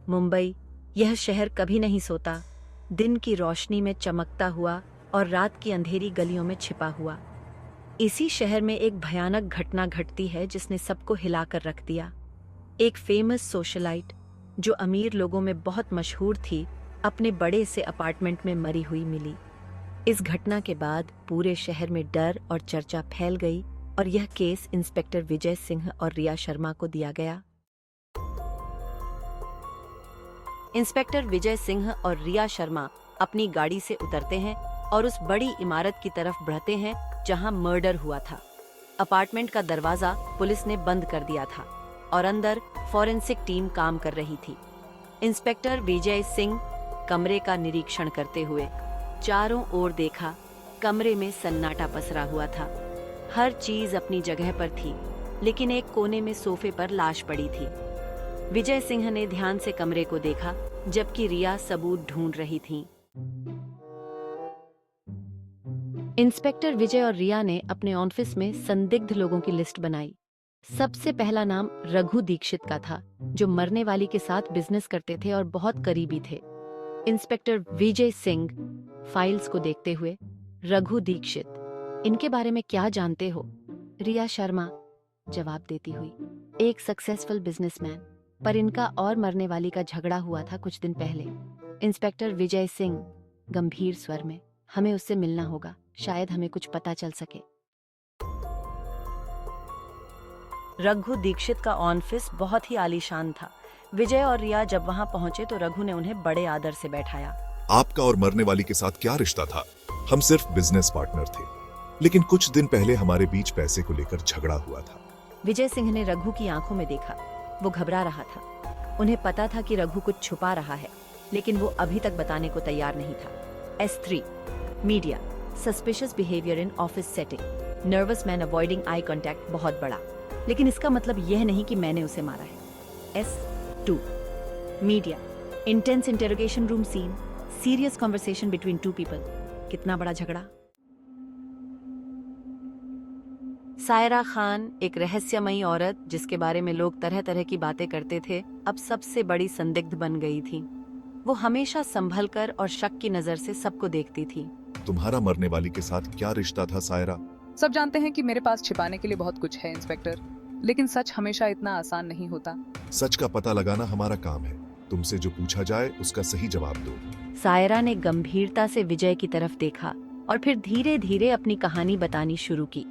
मुंबई, यह शहर कभी नहीं सोता, दिन की रोशनी में चमकता हुआ और रात की अंधेरी गलियों में छिपा हुआ। इसी शहर में एक भयानक घटना घटती है जिसने सबको हिलाकर रख दिया। एक फेमस सोशलाइट जो अमीर लोगों में बहुत मशहूर थी, अपने बड़े से अपार्टमेंट में मरी हुई मिली। इस घटना के बाद पूरे शहर में डर और चर्चा फैल गई और यह केस इंस्पेक्टर विजय सिंह और रिया शर्मा को दिया गया। इंस्पेक्टर विजय सिंह और रिया शर्मा अपनी गाड़ी से उतरते हैं और उस बड़ी इमारत की तरफ बढ़ते हैं जहां मर्डर हुआ था। अपार्टमेंट का दरवाजा पुलिस ने बंद कर दिया था और अंदर फॉरेंसिक टीम काम कर रही थी। इंस्पेक्टर विजय सिंह कमरे का निरीक्षण करते हुए चारों ओर देखा। कमरे में सन्नाटा पसरा हुआ था। हर चीज अपनी जगह पर थी, लेकिन एक कोने में सोफे पर लाश पड़ी थी। विजय सिंह ने ध्यान से कमरे को देखा, जबकि रिया सबूत ढूंढ रही थी। इंस्पेक्टर विजय और रिया ने अपने ऑफिस में संदिग्ध लोगों की लिस्ट बनाई। सबसे पहला नाम रघु दीक्षित का था, जो मरने वाली के साथ बिजनेस करते थे और बहुत करीबी थे। इंस्पेक्टर विजय सिंह फाइल्स को देखते हुए, रघु दीक्षित, इनके बारे में क्या जानते हो? रिया शर्मा जवाब देती हुई, एक सक्सेसफुल बिजनेसमैन, पर इनका और मरने वाली का झगड़ा हुआ था कुछ दिन पहले। इंस्पेक्टर विजय सिंह गंभीर स्वर में, हमें उससे मिलना होगा, शायद हमें कुछ पता चल सके। रघु दीक्षित का ऑफिस बहुत ही आलीशान था। विजय और रिया जब वहां पहुंचे तो रघु ने उन्हें बड़े आदर से बैठाया। आपका और मरने वाली के साथ क्या रिश्ता था? हम सिर्फ बिजनेस पार्टनर थे, लेकिन कुछ दिन पहले हमारे बीच पैसे को लेकर झगड़ा हुआ था। विजय सिंह ने रघु की आंखों में देखा। वो घबरा रहा था। उन्हें पता था कि रघु कुछ छुपा रहा है, लेकिन वो अभी तक बताने को तैयार नहीं था। S3 media, suspicious behaviour in office setting, nervous man avoiding eye contact, बहुत बड़ा, लेकिन इसका मतलब यह नहीं कि मैंने उसे मारा है। S2 media, intense interrogation room scene, serious conversation between two people, कितना बड़ा झगड़ा। सायरा खान, एक रहस्यमयी औरत जिसके बारे में लोग तरह तरह की बातें करते थे, अब सबसे बड़ी संदिग्ध बन गई थी। वो हमेशा संभलकर और शक की नजर से सबको देखती थी। तुम्हारा मरने वाली के साथ क्या रिश्ता था सायरा? सब जानते हैं कि मेरे पास छिपाने के लिए बहुत कुछ है इंस्पेक्टर, लेकिन सच हमेशा इतना आसान नहीं होता। सच का पता लगाना हमारा काम है। तुमसे जो पूछा जाए उसका सही जवाब दो। सायरा ने गंभीरता से विजय की तरफ देखा और फिर धीरे धीरे अपनी कहानी बतानी शुरू की।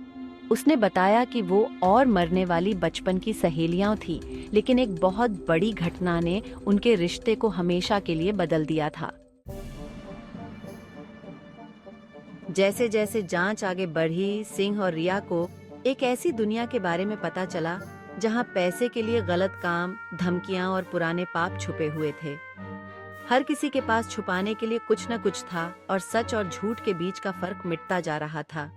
उसने बताया कि वो और मरने वाली बचपन की सहेलियां थी, लेकिन एक बहुत बड़ी घटना ने उनके रिश्ते को हमेशा के लिए बदल दिया था। जैसे जैसे जांच आगे बढ़ी, सिंह और रिया को एक ऐसी दुनिया के बारे में पता चला जहां पैसे के लिए गलत काम, धमकियां और पुराने पाप छुपे हुए थे। हर किसी के पास छुपाने के लिए कुछ न कुछ था और सच और झूठ के बीच का फर्क मिटता जा रहा था।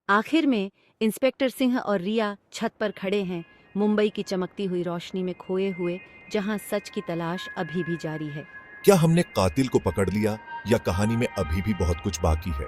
आखिर में इंस्पेक्टर सिंह और रिया छत पर खड़े हैं, मुंबई की चमकती हुई रोशनी में खोए हुए, जहां सच की तलाश अभी भी जारी है। क्या हमने कातिल को पकड़ लिया या कहानी में अभी भी बहुत कुछ बाकी है?